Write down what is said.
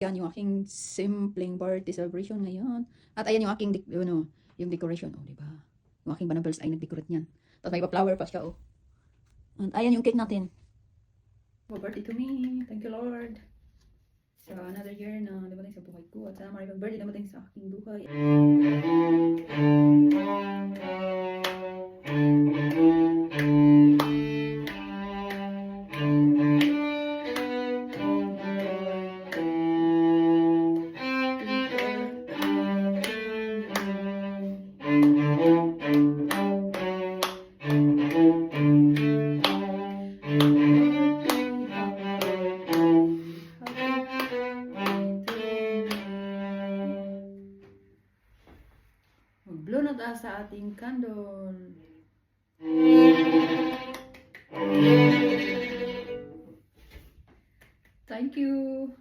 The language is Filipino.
Yan yung aking simpleng birthday celebration ngayon. At ayan yung aking, yung decoration. Oh, diba? Yung aking banables ay nag-decorate niyan. Tapos may pa-flower pa siya, oh. And ayan yung cake natin. Oh, birthday to me. Thank you, Lord. Sa another year na dumating sa buhay ko. At sana maraming birthday dumating sa aking buhay. Mag-blow na tayo sa ating candle. Thank you.